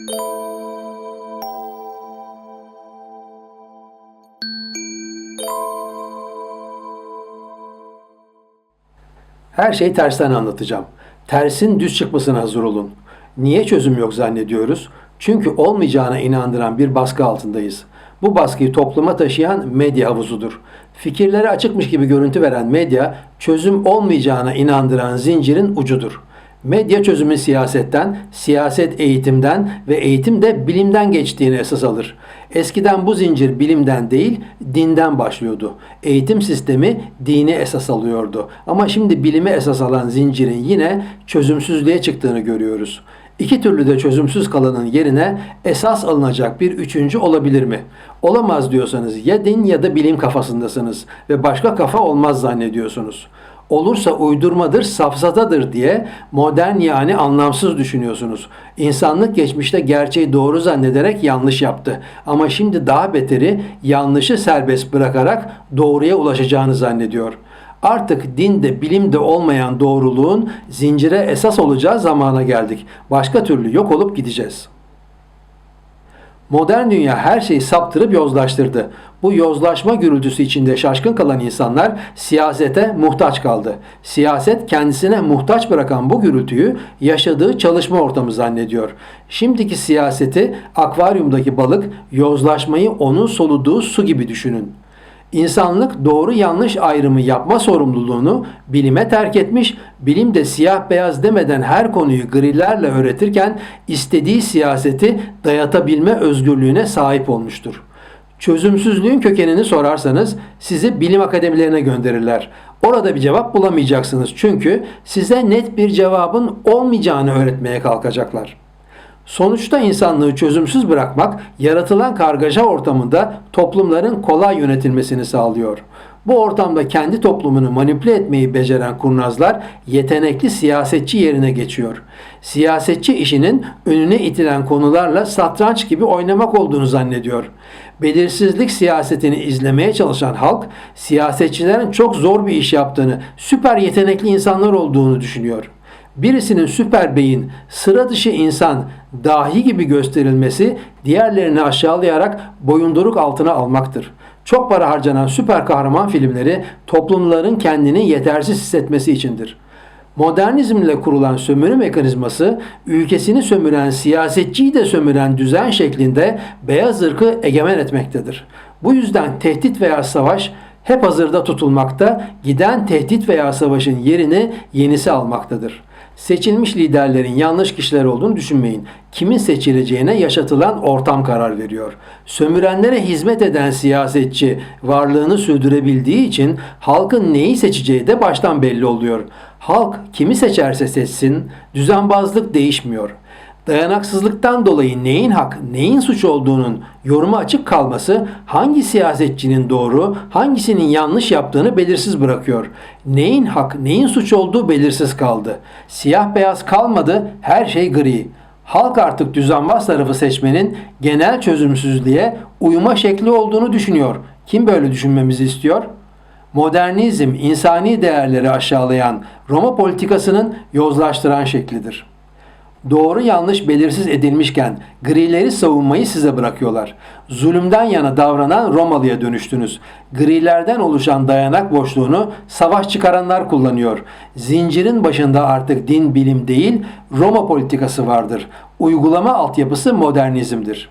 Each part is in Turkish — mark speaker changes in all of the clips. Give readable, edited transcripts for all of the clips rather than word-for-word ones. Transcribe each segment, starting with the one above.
Speaker 1: Her şeyi tersten anlatacağım. Tersin düz çıkmasına hazır olun. Niye çözüm yok zannediyoruz? Çünkü olmayacağına inandıran bir baskı altındayız. Bu baskıyı topluma taşıyan medya havuzudur. Fikirleri açıkmış gibi görüntü veren medya, çözüm olmayacağına inandıran zincirin ucudur. Medya çözümün siyasetten, siyaset eğitimden ve eğitim de bilimden geçtiğini esas alır. Eskiden bu zincir bilimden değil, dinden başlıyordu. Eğitim sistemi dini esas alıyordu. Ama şimdi bilimi esas alan zincirin yine çözümsüzlüğe çıktığını görüyoruz. İki türlü de çözümsüz kalanın yerine esas alınacak bir üçüncü olabilir mi? Olamaz diyorsanız ya din ya da bilim kafasındasınız ve başka kafa olmaz zannediyorsunuz. Olursa uydurmadır, safsatadır diye modern yani anlamsız düşünüyorsunuz. İnsanlık geçmişte gerçeği doğru zannederek yanlış yaptı. Ama şimdi daha beteri yanlışı serbest bırakarak doğruya ulaşacağını zannediyor. Artık dinde, bilimde olmayan doğruluğun zincire esas olacağı zamana geldik. Başka türlü yok olup gideceğiz. Modern dünya her şeyi saptırıp yozlaştırdı. Bu yozlaşma gürültüsü içinde şaşkın kalan insanlar siyasete muhtaç kaldı. Siyaset kendisine muhtaç bırakan bu gürültüyü yaşadığı çalışma ortamı zannediyor. Şimdiki siyaseti akvaryumdaki balık, yozlaşmayı onun soluduğu su gibi düşünün. İnsanlık doğru yanlış ayrımı yapma sorumluluğunu bilime terk etmiş, bilim de siyah beyaz demeden her konuyu grilerle öğretirken istediği siyaseti dayatabilme özgürlüğüne sahip olmuştur. Çözümsüzlüğün kökenini sorarsanız sizi bilim akademilerine gönderirler. Orada bir cevap bulamayacaksınız çünkü size net bir cevabın olmayacağını öğretmeye kalkacaklar. Sonuçta insanlığı çözümsüz bırakmak, yaratılan kargaşa ortamında toplumların kolay yönetilmesini sağlıyor. Bu ortamda kendi toplumunu manipüle etmeyi beceren kurnazlar yetenekli siyasetçi yerine geçiyor. Siyasetçi işinin önüne itilen konularla satranç gibi oynamak olduğunu zannediyor. Belirsizlik siyasetini izlemeye çalışan halk, siyasetçilerin çok zor bir iş yaptığını, süper yetenekli insanlar olduğunu düşünüyor. Birisinin süper beyin, sıra dışı insan, dahi gibi gösterilmesi diğerlerini aşağılayarak boyunduruk altına almaktır. Çok para harcanan süper kahraman filmleri toplumların kendini yetersiz hissetmesi içindir. Modernizmle kurulan sömürü mekanizması ülkesini sömüren, siyasetçiyi de sömüren düzen şeklinde beyaz ırkı egemen etmektedir. Bu yüzden tehdit veya savaş hep hazırda tutulmakta, giden tehdit veya savaşın yerini yenisi almaktadır. Seçilmiş liderlerin yanlış kişiler olduğunu düşünmeyin. Kimin seçileceğine yaşatılan ortam karar veriyor. Sömürenlere hizmet eden siyasetçi varlığını sürdürebildiği için halkın neyi seçeceği de baştan belli oluyor. Halk kimi seçerse seçsin, düzenbazlık değişmiyor. Dayanaksızlıktan dolayı neyin hak, neyin suç olduğunun yoruma açık kalması hangi siyasetçinin doğru, hangisinin yanlış yaptığını belirsiz bırakıyor. Neyin hak, neyin suç olduğu belirsiz kaldı. Siyah beyaz kalmadı, her şey gri. Halk artık düzenbaz tarafı seçmenin genel çözümsüzlüğe uyuma şekli olduğunu düşünüyor. Kim böyle düşünmemizi istiyor? Modernizm, insani değerleri aşağılayan Roma politikasının yozlaştıran şeklidir. Doğru yanlış belirsiz edilmişken grileri savunmayı size bırakıyorlar. Zulümden yana davranan Romalı'ya dönüştünüz. Grilerden oluşan dayanak boşluğunu savaş çıkaranlar kullanıyor. Zincirin başında artık din bilim değil, Roma politikası vardır. Uygulama altyapısı modernizmdir.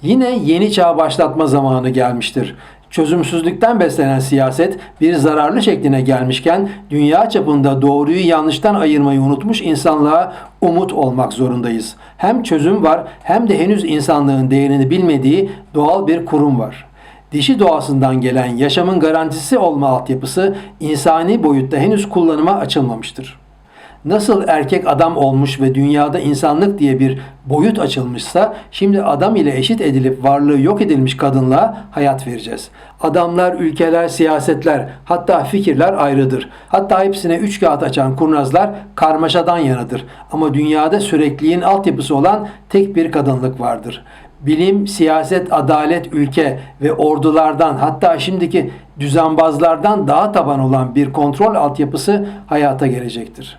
Speaker 1: Yine yeni çağ başlatma zamanı gelmiştir. Çözümsüzlükten beslenen siyaset bir zararlı şekline gelmişken dünya çapında doğruyu yanlıştan ayırmayı unutmuş insanlığa umut olmak zorundayız. Hem çözüm var hem de henüz insanlığın değerini bilmediği doğal bir kurum var. Dişi doğasından gelen yaşamın garantisi olma altyapısı insani boyutta henüz kullanıma açılmamıştır. Nasıl erkek adam olmuş ve dünyada insanlık diye bir boyut açılmışsa şimdi adam ile eşit edilip varlığı yok edilmiş kadınlığa hayat vereceğiz. Adamlar, ülkeler, siyasetler hatta fikirler ayrıdır. Hatta hepsine üç kağıt açan kurnazlar karmaşadan yanadır. Ama dünyada sürekliliğin altyapısı olan tek bir kadınlık vardır. Bilim, siyaset, adalet, ülke ve ordulardan hatta şimdiki düzenbazlardan daha taban olan bir kontrol altyapısı hayata gelecektir.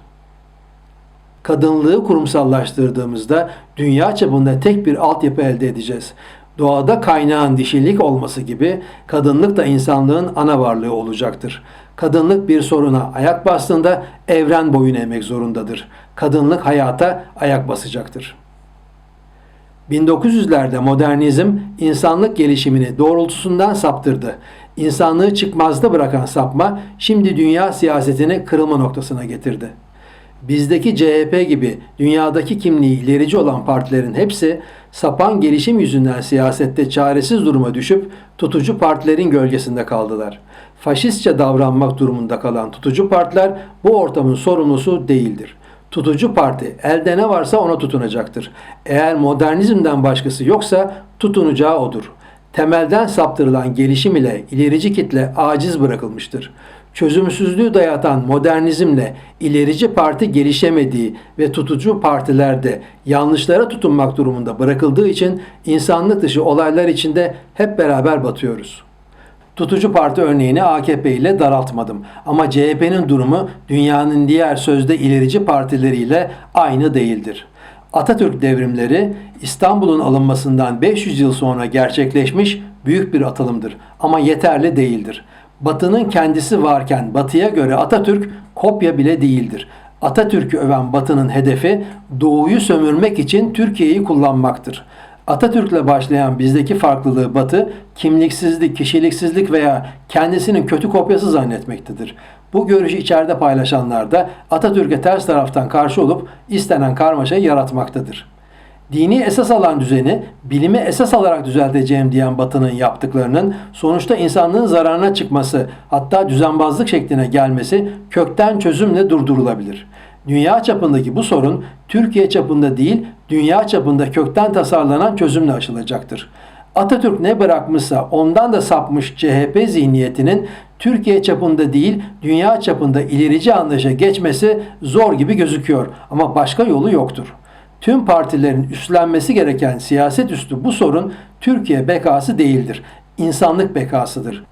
Speaker 1: Kadınlığı kurumsallaştırdığımızda dünya çapında tek bir altyapı elde edeceğiz. Doğada kaynağın dişilik olması gibi kadınlık da insanlığın ana varlığı olacaktır. Kadınlık bir soruna ayak bastığında evren boyun eğmek zorundadır. Kadınlık hayata ayak basacaktır. 1900'lerde modernizm insanlık gelişimini doğrultusundan saptırdı. İnsanlığı çıkmazda bırakan sapma şimdi dünya siyasetini kırılma noktasına getirdi. Bizdeki CHP gibi dünyadaki kimliği ilerici olan partilerin hepsi sapan gelişim yüzünden siyasette çaresiz duruma düşüp tutucu partilerin gölgesinde kaldılar. Faşistçe davranmak durumunda kalan tutucu partiler bu ortamın sorumlusu değildir. Tutucu parti elde ne varsa ona tutunacaktır. Eğer modernizmden başkası yoksa tutunacağı odur. Temelden saptırılan gelişim ile ilerici kitle aciz bırakılmıştır. Çözümsüzlüğü dayatan modernizmle ilerici parti gelişemediği ve tutucu partilerde yanlışlara tutunmak durumunda bırakıldığı için insanlık dışı olaylar içinde hep beraber batıyoruz. Tutucu parti örneğini AKP ile daraltmadım ama CHP'nin durumu dünyanın diğer sözde ilerici partileriyle aynı değildir. Atatürk devrimleri İstanbul'un alınmasından 500 yıl sonra gerçekleşmiş büyük bir atılımdır ama yeterli değildir. Batı'nın kendisi varken Batı'ya göre Atatürk kopya bile değildir. Atatürk'ü öven Batı'nın hedefi Doğu'yu sömürmek için Türkiye'yi kullanmaktır. Atatürk'le başlayan bizdeki farklılığı Batı, kimliksizlik, kişiliksizlik veya kendisinin kötü kopyası zannetmektedir. Bu görüşü içeride paylaşanlar da Atatürk'e ters taraftan karşı olup istenen karmaşayı yaratmaktadır. Dini esas alan düzeni, bilimi esas alarak düzelteceğim diyen Batı'nın yaptıklarının sonuçta insanlığın zararına çıkması, hatta düzenbazlık şekline gelmesi kökten çözümle durdurulabilir. Dünya çapındaki bu sorun, Türkiye çapında değil, dünya çapında kökten tasarlanan çözümle aşılacaktır. Atatürk ne bırakmışsa ondan da sapmış CHP zihniyetinin Türkiye çapında değil, dünya çapında ilerici anlayışa geçmesi zor gibi gözüküyor ama başka yolu yoktur. Tüm partilerin üstlenmesi gereken siyaset üstü bu sorun Türkiye bekası değildir. İnsanlık bekasıdır.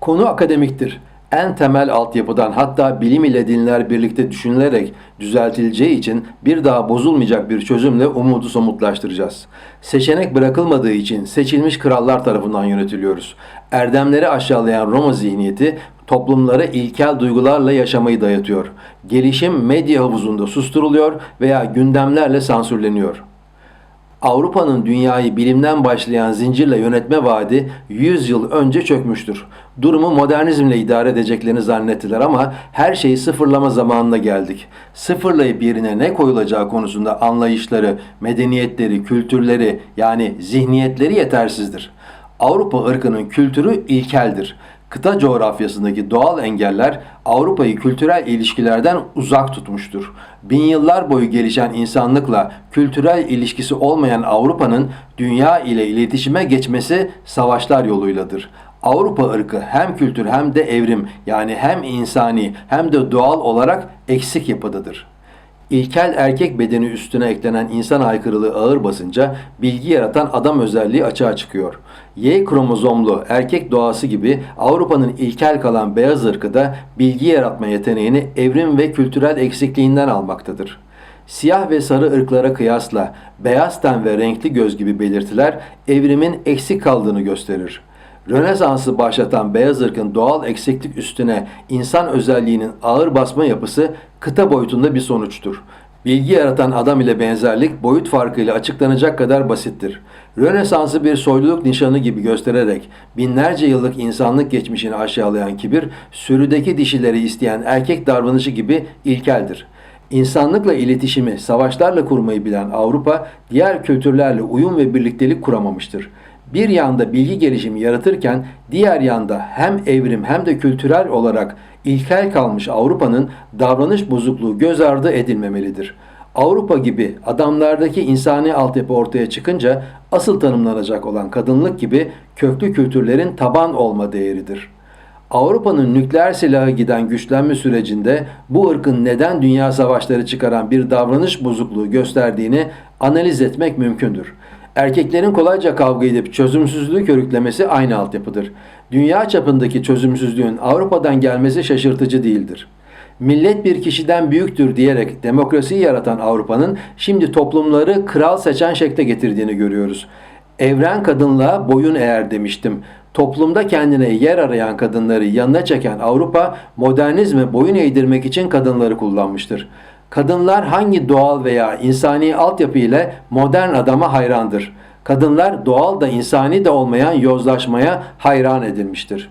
Speaker 1: Konu akademiktir. En temel altyapıdan hatta bilim ile dinler birlikte düşünülerek düzeltileceği için bir daha bozulmayacak bir çözümle umudu somutlaştıracağız. Seçenek bırakılmadığı için seçilmiş krallar tarafından yönetiliyoruz. Erdemleri aşağılayan Roma zihniyeti toplumlara ilkel duygularla yaşamayı dayatıyor. Gelişim medya havuzunda susturuluyor veya gündemlerle sansürleniyor. Avrupa'nın dünyayı bilimden başlayan zincirle yönetme vaadi 100 yıl önce çökmüştür. Durumu modernizmle idare edeceklerini zannettiler ama her şeyi sıfırlama zamanına geldik. Sıfırlayıp yerine ne koyulacağı konusunda anlayışları, medeniyetleri, kültürleri yani zihniyetleri yetersizdir. Avrupa ırkının kültürü ilkeldir. Kıta coğrafyasındaki doğal engeller Avrupa'yı kültürel ilişkilerden uzak tutmuştur. Bin yıllar boyu gelişen insanlıkla kültürel ilişkisi olmayan Avrupa'nın dünya ile iletişime geçmesi savaşlar yoluyladır. Avrupa ırkı hem kültür hem de evrim yani hem insani hem de doğal olarak eksik yapıdadır. İlkel erkek bedeni üstüne eklenen insan aykırılığı ağır basınca bilgi yaratan adam özelliği açığa çıkıyor. Y kromozomlu erkek doğası gibi Avrupa'nın ilkel kalan beyaz ırkı da bilgi yaratma yeteneğini evrim ve kültürel eksikliğinden almaktadır. Siyah ve sarı ırklara kıyasla beyaz ten ve renkli göz gibi belirtiler evrimin eksik kaldığını gösterir. Rönesans'ı başlatan beyaz ırkın doğal eksiklik üstüne insan özelliğinin ağır basma yapısı kıta boyutunda bir sonuçtur. Bilgi yaratan adam ile benzerlik boyut farkıyla açıklanacak kadar basittir. Rönesans'ı bir soyluluk nişanı gibi göstererek binlerce yıllık insanlık geçmişini aşağılayan kibir, sürüdeki dişileri isteyen erkek davranışı gibi ilkeldir. İnsanlıkla iletişimi, savaşlarla kurmayı bilen Avrupa, diğer kültürlerle uyum ve birliktelik kuramamıştır. Bir yanda bilgi gelişimi yaratırken diğer yanda hem evrim hem de kültürel olarak ilkel kalmış Avrupa'nın davranış bozukluğu göz ardı edilmemelidir. Avrupa gibi adamlardaki insani altyapı ortaya çıkınca asıl tanımlanacak olan kadınlık gibi köklü kültürlerin taban olma değeridir. Avrupa'nın nükleer silahı giden güçlenme sürecinde bu ırkın neden dünya savaşları çıkaran bir davranış bozukluğu gösterdiğini analiz etmek mümkündür. Erkeklerin kolayca kavga edip çözümsüzlüğü körüklemesi aynı altyapıdır. Dünya çapındaki çözümsüzlüğün Avrupa'dan gelmesi şaşırtıcı değildir. Millet bir kişiden büyüktür diyerek demokrasiyi yaratan Avrupa'nın şimdi toplumları kral seçen şekle getirdiğini görüyoruz. Evren kadınlığa boyun eğer demiştim. Toplumda kendine yer arayan kadınları yanına çeken Avrupa, modernizme boyun eğdirmek için kadınları kullanmıştır. Kadınlar hangi doğal veya insani altyapı ile modern adama hayrandır. Kadınlar doğal da insani de olmayan yozlaşmaya hayran edilmiştir.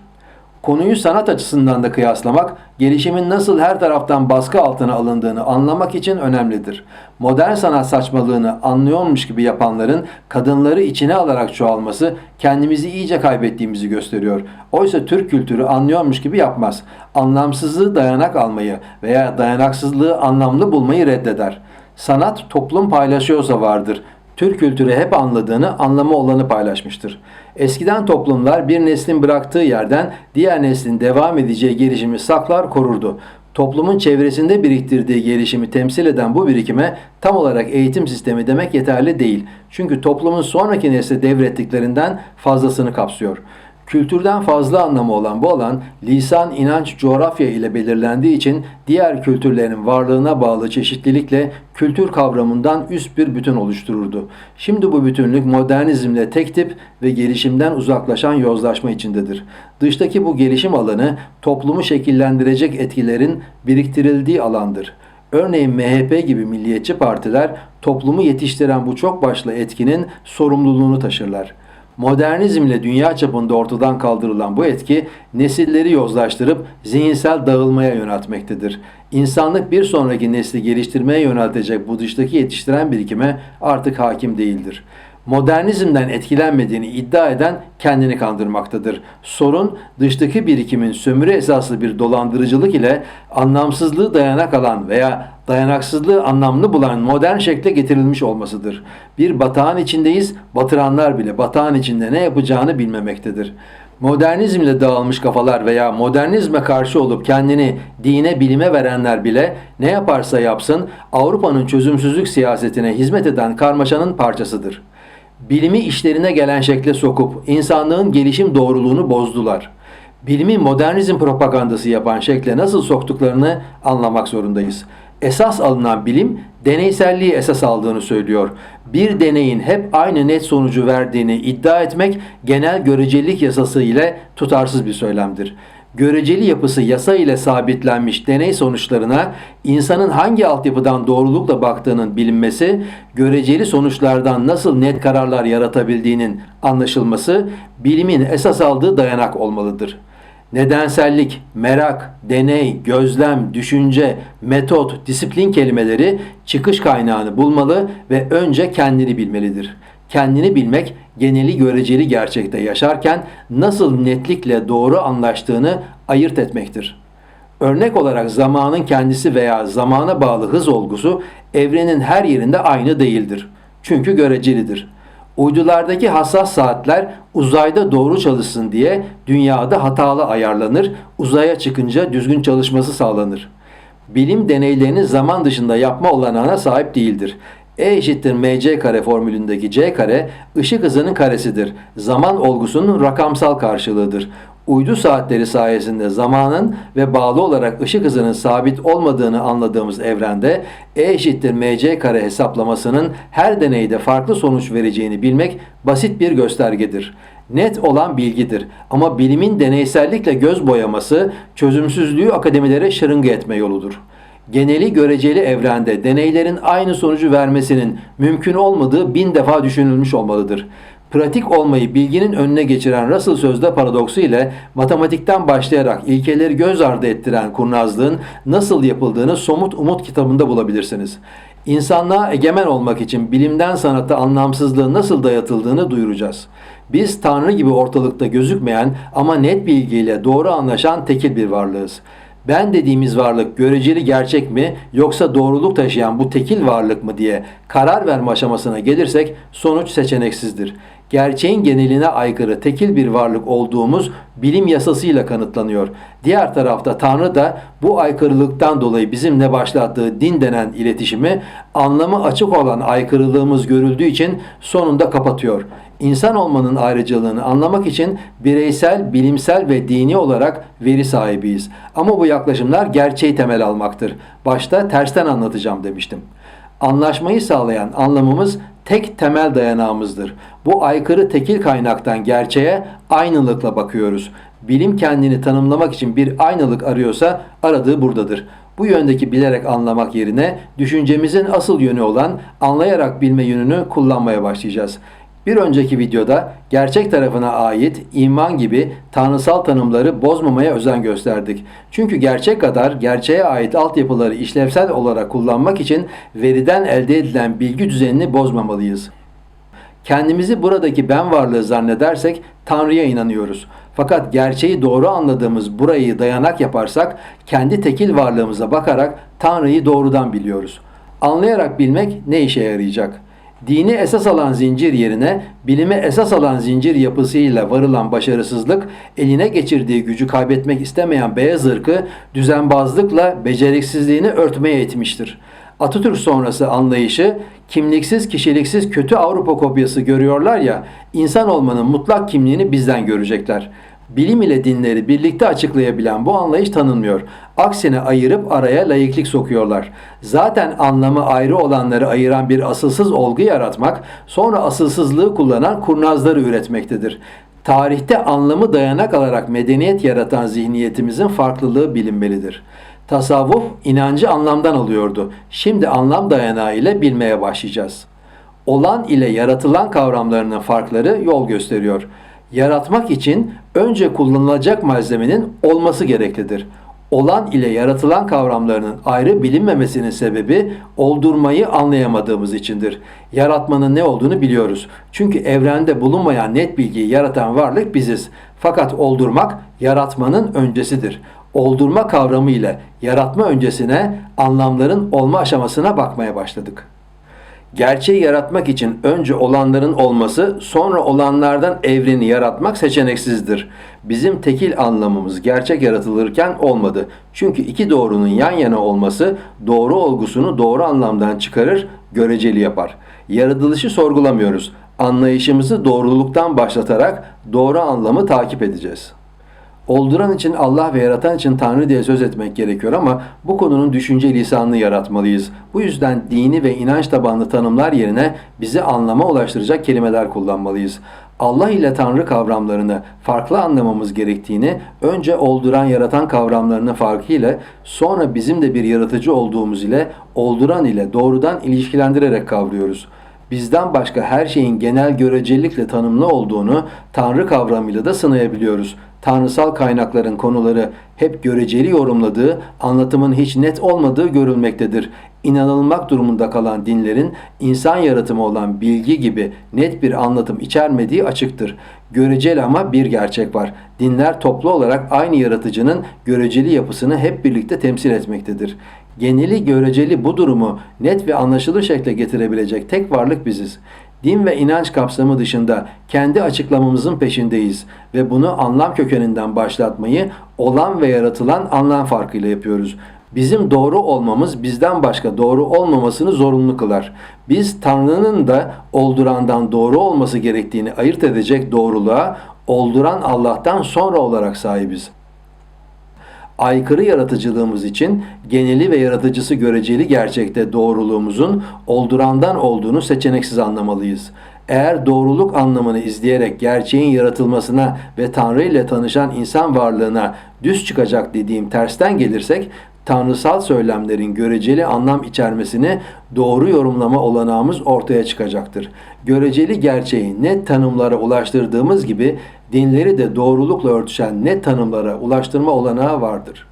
Speaker 1: Konuyu sanat açısından da kıyaslamak, gelişimin nasıl her taraftan baskı altına alındığını anlamak için önemlidir. Modern sanat saçmalığını anlıyormuş gibi yapanların kadınları içine alarak çoğalması kendimizi iyice kaybettiğimizi gösteriyor. Oysa Türk kültürü anlıyormuş gibi yapmaz. Anlamsızlığı dayanak almayı veya dayanaksızlığı anlamlı bulmayı reddeder. Sanat toplum paylaşıyorsa vardır. Türk kültürü hep anladığını, anlamı olanı paylaşmıştır. Eskiden toplumlar bir neslin bıraktığı yerden diğer neslin devam edeceği gelişimi saklar, korurdu. Toplumun çevresinde biriktirdiği gelişimi temsil eden bu birikime tam olarak eğitim sistemi demek yeterli değil. Çünkü toplumun sonraki nesle devrettiklerinden fazlasını kapsıyor. Kültürden fazla anlamı olan bu alan, lisan, inanç, coğrafya ile belirlendiği için diğer kültürlerin varlığına bağlı çeşitlilikle kültür kavramından üst bir bütün oluştururdu. Şimdi bu bütünlük modernizmle tek tip ve gelişimden uzaklaşan yozlaşma içindedir. Dıştaki bu gelişim alanı toplumu şekillendirecek etkilerin biriktirildiği alandır. Örneğin MHP gibi milliyetçi partiler toplumu yetiştiren bu çok başlı etkinin sorumluluğunu taşırlar. Modernizmle dünya çapında ortadan kaldırılan bu etki nesilleri yozlaştırıp zihinsel dağılmaya yöneltmektedir. İnsanlık bir sonraki nesli geliştirmeye yöneltecek bu dıştaki yetiştiren birikime artık hakim değildir. Modernizmden etkilenmediğini iddia eden kendini kandırmaktadır. Sorun dıştaki birikimin sömürü esaslı bir dolandırıcılık ile anlamsızlığı dayanak alan veya dayanaksızlığı anlamlı bulan modern şekle getirilmiş olmasıdır. Bir batağın içindeyiz, batıranlar bile batağın içinde ne yapacağını bilmemektedir. Modernizmle dağılmış kafalar veya modernizme karşı olup kendini dine, bilime verenler bile ne yaparsa yapsın Avrupa'nın çözümsüzlük siyasetine hizmet eden karmaşanın parçasıdır. Bilimi işlerine gelen şekle sokup insanlığın gelişim doğruluğunu bozdular. Bilimi modernizm propagandası yapan şekle nasıl soktuklarını anlamak zorundayız. Esas alınan bilim deneyselliği esas aldığını söylüyor. Bir deneyin hep aynı net sonucu verdiğini iddia etmek genel görecelilik yasası ile tutarsız bir söylemdir. Göreceli yapısı yasa ile sabitlenmiş deney sonuçlarına insanın hangi altyapıdan doğrulukla baktığının bilinmesi, göreceli sonuçlardan nasıl net kararlar yaratabildiğinin anlaşılması bilimin esas aldığı dayanak olmalıdır. Nedensellik, merak, deney, gözlem, düşünce, metot, disiplin kelimeleri çıkış kaynağını bulmalı ve önce kendini bilmelidir. Kendini bilmek, geneli göreceli gerçekte yaşarken nasıl netlikle doğru anlaştığını ayırt etmektir. Örnek olarak zamanın kendisi veya zamana bağlı hız olgusu evrenin her yerinde aynı değildir. Çünkü görecelidir. Uydulardaki hassas saatler uzayda doğru çalışsın diye dünyada hatalı ayarlanır, uzaya çıkınca düzgün çalışması sağlanır. Bilim deneylerini zaman dışında yapma olanağına sahip değildir. E = mc² formülündeki c kare ışık hızının karesidir. Zaman olgusunun rakamsal karşılığıdır. Uydu saatleri sayesinde zamanın ve bağlı olarak ışık hızının sabit olmadığını anladığımız evrende E = mc² hesaplamasının her deneyde farklı sonuç vereceğini bilmek basit bir göstergedir. Net olan bilgidir ama bilimin deneysellikle göz boyaması çözümsüzlüğü akademilere şırınga etme yoludur. Geneli göreceli evrende deneylerin aynı sonucu vermesinin mümkün olmadığı 1000 defa düşünülmüş olmalıdır. Pratik olmayı bilginin önüne geçiren Russell sözde paradoksu ile matematikten başlayarak ilkeleri göz ardı ettiren kurnazlığın nasıl yapıldığını Somut Umut kitabında bulabilirsiniz. İnsanlığa egemen olmak için bilimden sanata anlamsızlığın nasıl dayatıldığını duyuracağız. Biz Tanrı gibi ortalıkta gözükmeyen ama net bilgiyle doğru anlaşan tekil bir varlığız. Ben dediğimiz varlık göreceli gerçek mi yoksa doğruluk taşıyan bu tekil varlık mı diye karar verme aşamasına gelirsek sonuç seçeneksizdir. Gerçeğin geneline aykırı tekil bir varlık olduğumuz bilim yasasıyla kanıtlanıyor. Diğer tarafta Tanrı da bu aykırılıktan dolayı bizimle başlattığı din denen iletişimi anlamı açık olan aykırılığımız görüldüğü için sonunda kapatıyor. İnsan olmanın ayrıcalığını anlamak için bireysel, bilimsel ve dini olarak veri sahibiyiz. Ama bu yaklaşımlar gerçeği temel almaktır. Başta tersten anlatacağım demiştim. Anlaşmayı sağlayan anlamımız tek temel dayanağımızdır. Bu aykırı tekil kaynaktan gerçeğe aynılıkla bakıyoruz. Bilim kendini tanımlamak için bir aynılık arıyorsa aradığı buradadır. Bu yöndeki bilerek anlamak yerine düşüncemizin asıl yönü olan anlayarak bilme yönünü kullanmaya başlayacağız. Bir önceki videoda gerçek tarafına ait iman gibi tanrısal tanımları bozmamaya özen gösterdik. Çünkü gerçek kadar gerçeğe ait altyapıları işlevsel olarak kullanmak için veriden elde edilen bilgi düzenini bozmamalıyız. Kendimizi buradaki ben varlığı zannedersek Tanrı'ya inanıyoruz. Fakat gerçeği doğru anladığımız burayı dayanak yaparsak kendi tekil varlığımıza bakarak Tanrı'yı doğrudan biliyoruz. Anlayarak bilmek ne işe yarayacak? Dini esas alan zincir yerine bilime esas alan zincir yapısıyla varılan başarısızlık, eline geçirdiği gücü kaybetmek istemeyen beyaz ırkı düzenbazlıkla beceriksizliğini örtmeye etmiştir. Atatürk sonrası anlayışı, kimliksiz, kişiliksiz kötü Avrupa kopyası görüyorlar ya, insan olmanın mutlak kimliğini bizden görecekler. Bilim ile dinleri birlikte açıklayabilen bu anlayış tanınmıyor. Aksine ayırıp araya laiklik sokuyorlar. Zaten anlamı ayrı olanları ayıran bir asılsız olgu yaratmak, sonra asılsızlığı kullanan kurnazları üretmektedir. Tarihte anlamı dayanak alarak medeniyet yaratan zihniyetimizin farklılığı bilinmelidir. Tasavvuf inancı anlamdan alıyordu. Şimdi anlam dayanağı ile bilmeye başlayacağız. Olan ile yaratılan kavramlarının farkları yol gösteriyor. Yaratmak için önce kullanılacak malzemenin olması gereklidir. Olan ile yaratılan kavramlarının ayrı bilinmemesinin sebebi oldurmayı anlayamadığımız içindir. Yaratmanın ne olduğunu biliyoruz. Çünkü evrende bulunmayan net bilgiyi yaratan varlık biziz. Fakat oldurmak yaratmanın öncesidir. Oldurma kavramı ile yaratma öncesine, anlamların olma aşamasına bakmaya başladık. Gerçeği yaratmak için önce olanların olması, sonra olanlardan evreni yaratmak seçeneksizdir. Bizim tekil anlamımız gerçek yaratılırken olmadı. Çünkü iki doğrunun yan yana olması doğru olgusunu doğru anlamdan çıkarır, göreceli yapar. Yaratılışı sorgulamıyoruz. Anlayışımızı doğruluktan başlatarak doğru anlamı takip edeceğiz. Olduran için Allah ve yaratan için Tanrı diye söz etmek gerekiyor ama bu konunun düşünce lisanını yaratmalıyız. Bu yüzden dini ve inanç tabanlı tanımlar yerine bizi anlama ulaştıracak kelimeler kullanmalıyız. Allah ile Tanrı kavramlarını farklı anlamamız gerektiğini önce olduran yaratan kavramlarının farkıyla sonra bizim de bir yaratıcı olduğumuz ile olduran ile doğrudan ilişkilendirerek kavruyoruz. Bizden başka her şeyin genel görecelilikle tanımlı olduğunu Tanrı kavramıyla da sınayabiliyoruz. Tanrısal kaynakların konuları hep göreceli yorumladığı, anlatımın hiç net olmadığı görülmektedir. İnanılmak durumunda kalan dinlerin insan yaratımı olan bilgi gibi net bir anlatım içermediği açıktır. Göreceli ama bir gerçek var. Dinler toplu olarak aynı yaratıcının göreceli yapısını hep birlikte temsil etmektedir. Geneli göreceli bu durumu net ve anlaşılır şekle getirebilecek tek varlık biziz. Din ve inanç kapsamı dışında kendi açıklamamızın peşindeyiz ve bunu anlam kökeninden başlatmayı olan ve yaratılan anlam farkıyla yapıyoruz. Bizim doğru olmamız bizden başka doğru olmamasını zorunlu kılar. Biz Tanrı'nın da oldurandan doğru olması gerektiğini ayırt edecek doğruluğa olduran Allah'tan sonra olarak sahibiz. Aykırı yaratıcılığımız için geneli ve yaratıcısı göreceli gerçekte doğruluğumuzun oldurandan olduğunu seçeneksiz anlamalıyız. Eğer doğruluk anlamını izleyerek gerçeğin yaratılmasına ve Tanrı ile tanışan insan varlığına düz çıkacak dediğim tersten gelirsek, tanrısal söylemlerin göreceli anlam içermesini doğru yorumlama olanağımız ortaya çıkacaktır. Göreceli gerçeği net tanımlara ulaştırdığımız gibi dinleri de doğrulukla örtüşen net tanımlara ulaştırma olanağı vardır.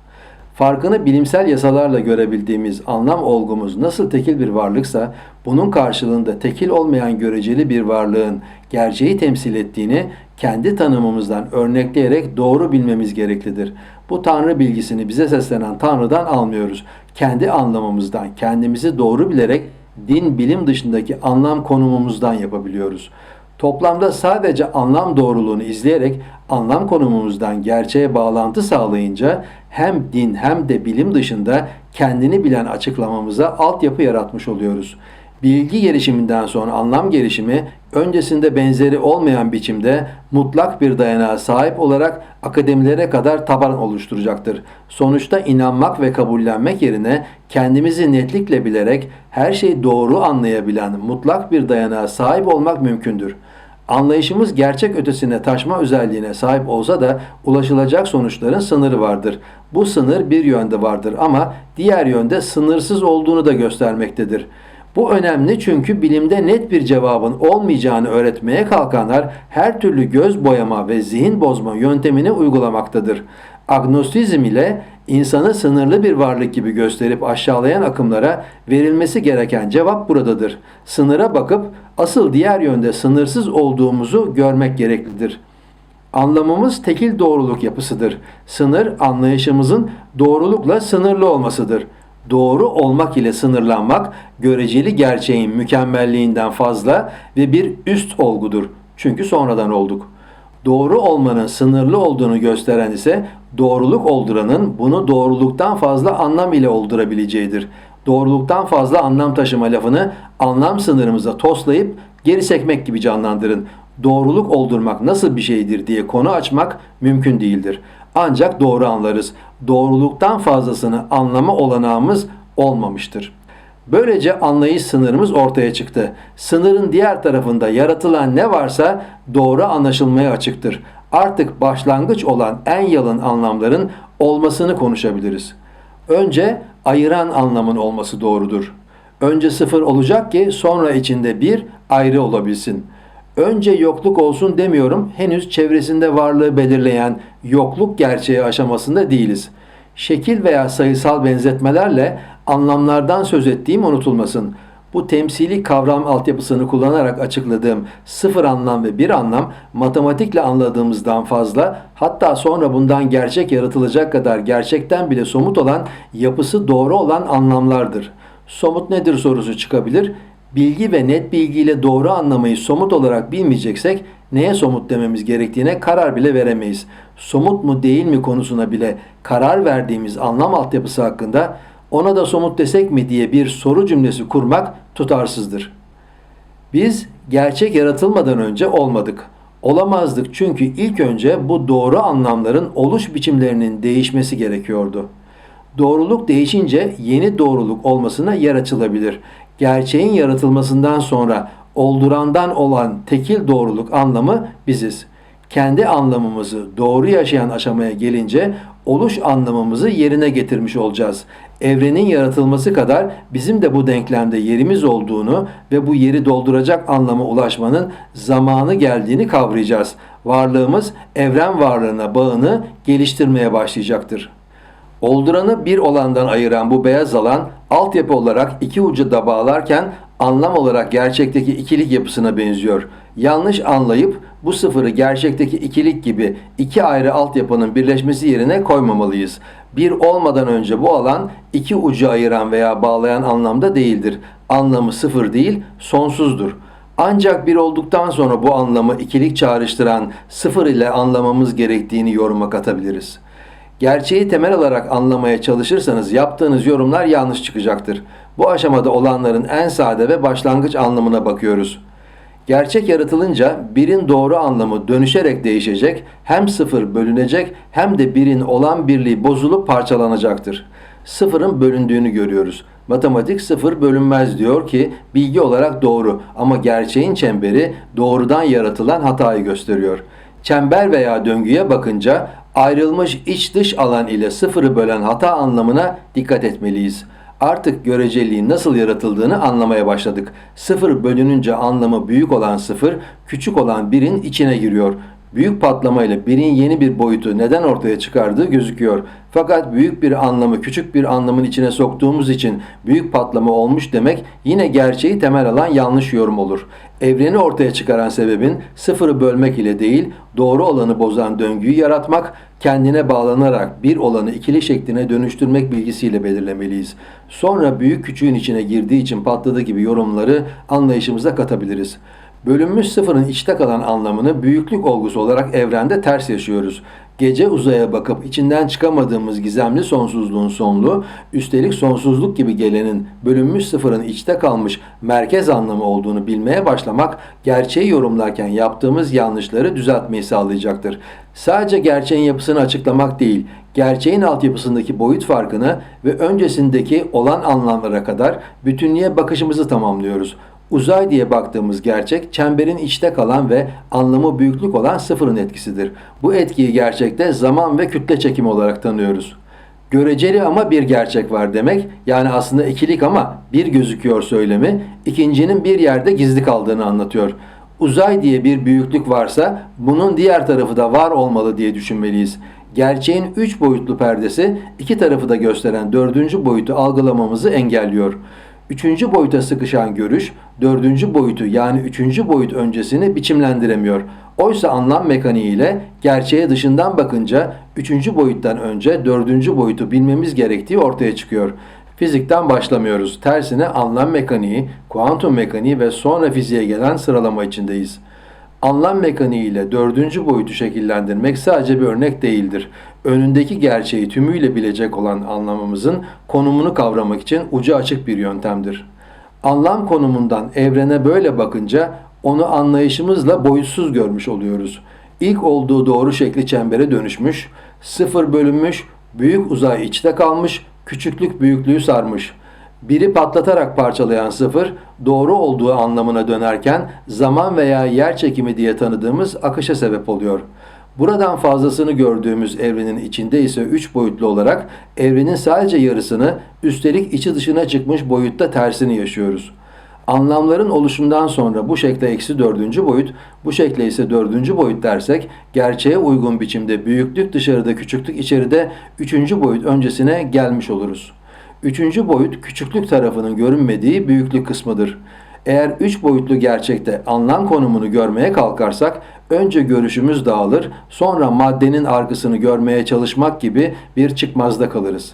Speaker 1: Farkını bilimsel yasalarla görebildiğimiz anlam olgumuz nasıl tekil bir varlıksa, bunun karşılığında tekil olmayan göreceli bir varlığın gerçeği temsil ettiğini kendi tanımımızdan örnekleyerek doğru bilmemiz gereklidir. Bu Tanrı bilgisini bize seslenen Tanrı'dan almıyoruz. Kendi anlamımızdan, kendimizi doğru bilerek din bilim dışındaki anlam konumumuzdan yapabiliyoruz. Toplamda sadece anlam doğruluğunu izleyerek anlam konumumuzdan gerçeğe bağlantı sağlayınca hem din hem de bilim dışında kendini bilen açıklamamıza altyapı yaratmış oluyoruz. Bilgi gelişiminden sonra anlam gelişimi öncesinde benzeri olmayan biçimde mutlak bir dayanağa sahip olarak akademilere kadar taban oluşturacaktır. Sonuçta inanmak ve kabullenmek yerine kendimizi netlikle bilerek her şeyi doğru anlayabilen mutlak bir dayanağa sahip olmak mümkündür. Anlayışımız gerçek ötesine taşma özelliğine sahip olsa da ulaşılacak sonuçların sınırı vardır. Bu sınır bir yönde vardır ama diğer yönde sınırsız olduğunu da göstermektedir. Bu önemli çünkü bilimde net bir cevabın olmayacağını öğretmeye kalkanlar her türlü göz boyama ve zihin bozma yöntemini uygulamaktadır. Agnostizm ile insanı sınırlı bir varlık gibi gösterip aşağılayan akımlara verilmesi gereken cevap buradadır. Sınıra bakıp asıl diğer yönde sınırsız olduğumuzu görmek gereklidir. Anlamımız tekil doğruluk yapısıdır. Sınır anlayışımızın doğrulukla sınırlı olmasıdır. Doğru olmak ile sınırlanmak göreceli gerçeğin mükemmelliğinden fazla ve bir üst olgudur. Çünkü sonradan olduk. Doğru olmanın sınırlı olduğunu gösteren ise doğruluk olduranın bunu doğruluktan fazla anlam ile oldurabileceğidir. Doğruluktan fazla anlam taşıma lafını anlam sınırımıza toslayıp geri sekmek gibi canlandırın. Doğruluk oldurmak nasıl bir şeydir diye konu açmak mümkün değildir. Ancak doğru anlarız. Doğruluktan fazlasını anlama olanağımız olmamıştır. Böylece anlayış sınırımız ortaya çıktı. Sınırın diğer tarafında yaratılan ne varsa doğru anlaşılmaya açıktır. Artık başlangıç olan en yalın anlamların olmasını konuşabiliriz. Önce ayıran anlamın olması doğrudur. Önce sıfır olacak ki sonra içinde bir ayrı olabilsin. Önce yokluk olsun demiyorum, henüz çevresinde varlığı belirleyen yokluk gerçeği aşamasında değiliz. Şekil veya sayısal benzetmelerle anlamlardan söz ettiğim unutulmasın. Bu temsili kavram altyapısını kullanarak açıkladığım sıfır anlam ve bir anlam matematikle anladığımızdan fazla, hatta sonra bundan gerçek yaratılacak kadar gerçekten bile somut olan, yapısı doğru olan anlamlardır. Somut nedir sorusu çıkabilir. Bilgi ve net bilgiyle doğru anlamayı somut olarak bilmeyeceksek neye somut dememiz gerektiğine karar bile veremeyiz. Somut mu değil mi konusuna bile karar verdiğimiz anlam altyapısı hakkında ona da somut desek mi diye bir soru cümlesi kurmak tutarsızdır. Biz gerçek yaratılmadan önce olmadık. Olamazdık çünkü ilk önce bu doğru anlamların oluş biçimlerinin değişmesi gerekiyordu. Doğruluk değişince yeni doğruluk olmasına yer açılabilir. Gerçeğin yaratılmasından sonra oldurandan olan tekil doğruluk anlamı biziz. Kendi anlamımızı doğru yaşayan aşamaya gelince oluş anlamımızı yerine getirmiş olacağız. Evrenin yaratılması kadar bizim de bu denklemde yerimiz olduğunu ve bu yeri dolduracak anlama ulaşmanın zamanı geldiğini kavrayacağız. Varlığımız evren varlığına bağını geliştirmeye başlayacaktır. Olduranı bir olandan ayıran bu beyaz alan altyapı olarak iki ucu da bağlarken anlam olarak gerçekteki ikilik yapısına benziyor. Yanlış anlayıp bu sıfırı gerçekteki ikilik gibi iki ayrı altyapının birleşmesi yerine koymamalıyız. Bir olmadan önce bu alan iki ucu ayıran veya bağlayan anlamda değildir. Anlamı sıfır değil, sonsuzdur. Ancak bir olduktan sonra bu anlamı ikilik çağrıştıran sıfır ile anlamamız gerektiğini yoruma katabiliriz. Gerçeği temel alarak anlamaya çalışırsanız yaptığınız yorumlar yanlış çıkacaktır. Bu aşamada olanların en sade ve başlangıç anlamına bakıyoruz. Gerçek yaratılınca birin doğru anlamı dönüşerek değişecek, hem sıfır bölünecek hem de birin olan birliği bozulup parçalanacaktır. Sıfırın bölündüğünü görüyoruz. Matematik sıfır bölünmez diyor ki bilgi olarak doğru ama gerçeğin çemberi doğrudan yaratılan hatayı gösteriyor. Çember veya döngüye bakınca ayrılmış iç dış alan ile sıfırı bölen hata anlamına dikkat etmeliyiz. Artık göreceliğin nasıl yaratıldığını anlamaya başladık. Sıfır bölününce anlamı büyük olan sıfır, küçük olan birin içine giriyor. Büyük patlamayla birin yeni bir boyutu neden ortaya çıkardığı gözüküyor. Fakat büyük bir anlamı küçük bir anlamın içine soktuğumuz için büyük patlama olmuş demek yine gerçeği temel alan yanlış yorum olur. Evreni ortaya çıkaran sebebin sıfırı bölmek ile değil, doğru olanı bozan döngüyü yaratmak, kendine bağlanarak bir olanı ikili şekline dönüştürmek bilgisiyle belirlemeliyiz. Sonra büyük küçüğün içine girdiği için patladı gibi yorumları anlayışımıza katabiliriz. Bölünmüş sıfırın içte kalan anlamını büyüklük olgusu olarak evrende ters yaşıyoruz. Gece uzaya bakıp içinden çıkamadığımız gizemli sonsuzluğun sonlu, üstelik sonsuzluk gibi gelenin bölünmüş sıfırın içte kalmış merkez anlamı olduğunu bilmeye başlamak, gerçeği yorumlarken yaptığımız yanlışları düzeltmeyi sağlayacaktır. Sadece gerçeğin yapısını açıklamak değil, gerçeğin altyapısındaki boyut farkını ve öncesindeki olan anlamlara kadar bütünlüğe bakışımızı tamamlıyoruz. Uzay diye baktığımız gerçek, çemberin içte kalan ve anlamı büyüklük olan sıfırın etkisidir. Bu etkiyi gerçekte zaman ve kütle çekimi olarak tanıyoruz. Göreceli ama bir gerçek var demek, yani aslında ikilik ama bir gözüküyor söylemi, ikincinin bir yerde gizli kaldığını anlatıyor. Uzay diye bir büyüklük varsa, bunun diğer tarafı da var olmalı diye düşünmeliyiz. Gerçeğin üç boyutlu perdesi, iki tarafı da gösteren dördüncü boyutu algılamamızı engelliyor. Üçüncü boyuta sıkışan görüş, dördüncü boyutu yani üçüncü boyut öncesini biçimlendiremiyor. Oysa anlam mekaniği ile gerçeğe dışından bakınca üçüncü boyuttan önce dördüncü boyutu bilmemiz gerektiği ortaya çıkıyor. Fizikten başlamıyoruz. Tersine anlam mekaniği, kuantum mekaniği ve sonra fiziğe gelen sıralama içindeyiz. Anlam mekaniği ile dördüncü boyutu şekillendirmek sadece bir örnek değildir. Önündeki gerçeği tümüyle bilecek olan anlamımızın konumunu kavramak için ucu açık bir yöntemdir. Anlam konumundan evrene böyle bakınca onu anlayışımızla boyutsuz görmüş oluyoruz. İlk olduğu doğru şekli çembere dönüşmüş, sıfır bölünmüş, büyük uzay içte kalmış, küçüklük büyüklüğü sarmış. Biri patlatarak parçalayan sıfır, doğru olduğu anlamına dönerken zaman veya yer çekimi diye tanıdığımız akışa sebep oluyor. Buradan fazlasını gördüğümüz evrenin içinde ise üç boyutlu olarak evrenin sadece yarısını, üstelik içi dışına çıkmış boyutta tersini yaşıyoruz. Anlamların oluşundan sonra bu şekle eksi dördüncü boyut, bu şekle ise dördüncü boyut dersek, gerçeğe uygun biçimde büyüklük dışarıda, küçüklük içeride üçüncü boyut öncesine gelmiş oluruz. Üçüncü boyut küçüklük tarafının görünmediği büyüklük kısmıdır. Eğer üç boyutlu gerçekte anlam konumunu görmeye kalkarsak önce görüşümüz dağılır, sonra maddenin arkasını görmeye çalışmak gibi bir çıkmazda kalırız.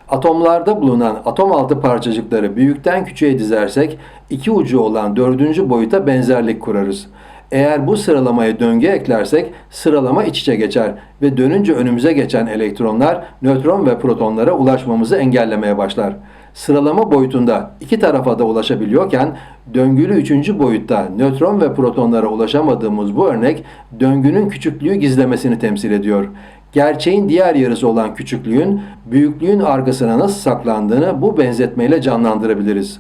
Speaker 1: Atomlarda bulunan atom altı parçacıkları büyükten küçüğe dizersek iki ucu olan dördüncü boyuta benzerlik kurarız. Eğer bu sıralamaya döngü eklersek sıralama iç içe geçer ve dönünce önümüze geçen elektronlar nötron ve protonlara ulaşmamızı engellemeye başlar. Sıralama boyutunda iki tarafa da ulaşabiliyorken döngülü üçüncü boyutta nötron ve protonlara ulaşamadığımız bu örnek döngünün küçüklüğü gizlemesini temsil ediyor. Gerçeğin diğer yarısı olan küçüklüğün, büyüklüğün arkasına nasıl saklandığını bu benzetmeyle canlandırabiliriz.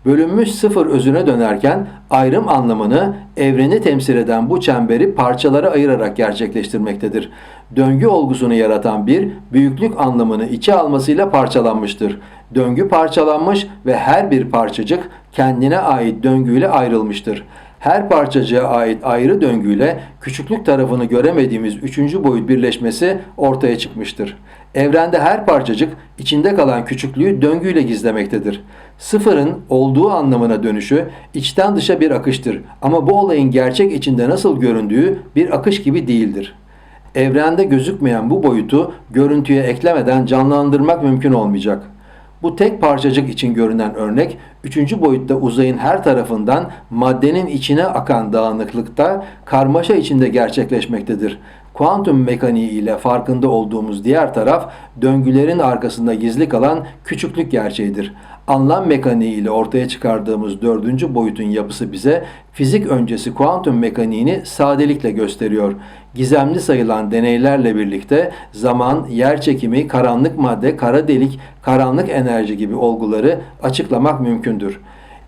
Speaker 1: Bölünmüş sıfır özüne dönerken ayrım anlamını evreni temsil eden bu çemberi parçalara ayırarak gerçekleştirmektedir. Döngü olgusunu yaratan bir büyüklük anlamını içe almasıyla parçalanmıştır. Döngü parçalanmış ve her bir parçacık kendine ait döngüyle ayrılmıştır. Her parçacığa ait ayrı döngüyle küçüklük tarafını göremediğimiz üçüncü boyut birleşmesi ortaya çıkmıştır. Evrende her parçacık içinde kalan küçüklüğü döngüyle gizlemektedir. Sıfırın olduğu anlamına dönüşü içten dışa bir akıştır ama bu olayın gerçek içinde nasıl göründüğü bir akış gibi değildir. Evrende gözükmeyen bu boyutu görüntüye eklemeden canlandırmak mümkün olmayacak. Bu tek parçacık için görünen örnek, üçüncü boyutta uzayın her tarafından maddenin içine akan dağınıklıkta karmaşa içinde gerçekleşmektedir. Kuantum mekaniği ile farkında olduğumuz diğer taraf, döngülerin arkasında gizli kalan küçüklük gerçeğidir. Anlam mekaniği ile ortaya çıkardığımız dördüncü boyutun yapısı bize fizik öncesi kuantum mekaniğini sadelikle gösteriyor. Gizemli sayılan deneylerle birlikte zaman, yer çekimi, karanlık madde, kara delik, karanlık enerji gibi olguları açıklamak mümkündür.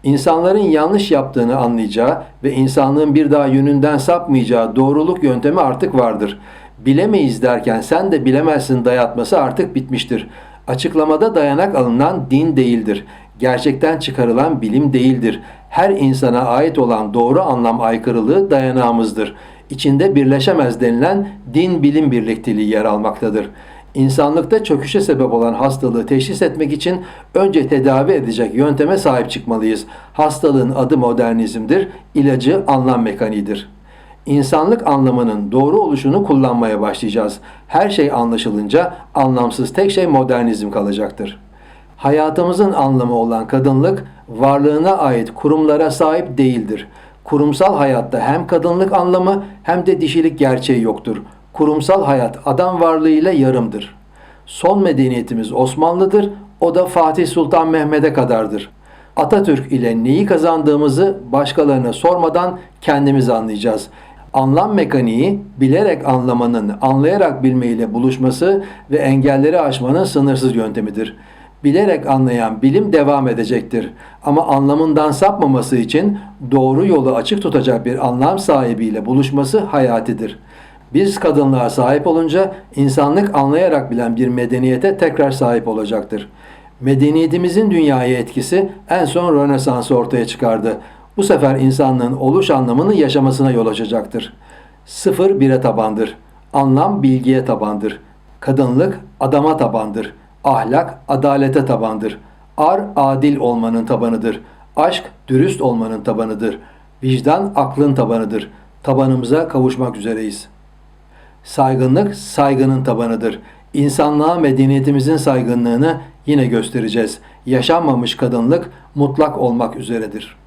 Speaker 1: İnsanların yanlış yaptığını anlayacağı ve insanlığın bir daha yönünden sapmayacağı doğruluk yöntemi artık vardır. Bilemeyiz derken sen de bilemezsin dayatması artık bitmiştir. Açıklamada dayanak alınan din değildir. Gerçekten çıkarılan bilim değildir. Her insana ait olan doğru anlam aykırılığı dayanağımızdır. İçinde birleşemez denilen din-bilim birlikteliği yer almaktadır. İnsanlıkta çöküşe sebep olan hastalığı teşhis etmek için önce tedavi edecek yönteme sahip çıkmalıyız. Hastalığın adı modernizmdir, ilacı anlam mekaniğidir. İnsanlık anlamının doğru oluşunu kullanmaya başlayacağız. Her şey anlaşılınca anlamsız tek şey modernizm kalacaktır. Hayatımızın anlamı olan kadınlık, varlığına ait kurumlara sahip değildir. Kurumsal hayatta hem kadınlık anlamı hem de dişilik gerçeği yoktur. Kurumsal hayat adam varlığıyla yarımdır. Son medeniyetimiz Osmanlı'dır, o da Fatih Sultan Mehmet'e kadardır. Atatürk ile neyi kazandığımızı başkalarına sormadan kendimiz anlayacağız. Anlam mekaniği bilerek anlamanın anlayarak bilmeyle buluşması ve engelleri aşmanın sınırsız yöntemidir. Bilerek anlayan bilim devam edecektir. Ama anlamından sapmaması için doğru yolu açık tutacak bir anlam sahibiyle buluşması hayatidir. Biz kadınlığa sahip olunca insanlık anlayarak bilen bir medeniyete tekrar sahip olacaktır. Medeniyetimizin dünyaya etkisi en son Rönesans'ı ortaya çıkardı. Bu sefer insanlığın oluş anlamını yaşamasına yol açacaktır. Sıfır bire tabandır. Anlam bilgiye tabandır. Kadınlık adama tabandır. Ahlak adalete tabandır. Ar adil olmanın tabanıdır. Aşk dürüst olmanın tabanıdır. Vicdan aklın tabanıdır. Tabanımıza kavuşmak üzereyiz. Saygınlık saygının tabanıdır. İnsanlığa medeniyetimizin saygınlığını yine göstereceğiz. Yaşanmamış kadınlık mutlak olmak üzeredir.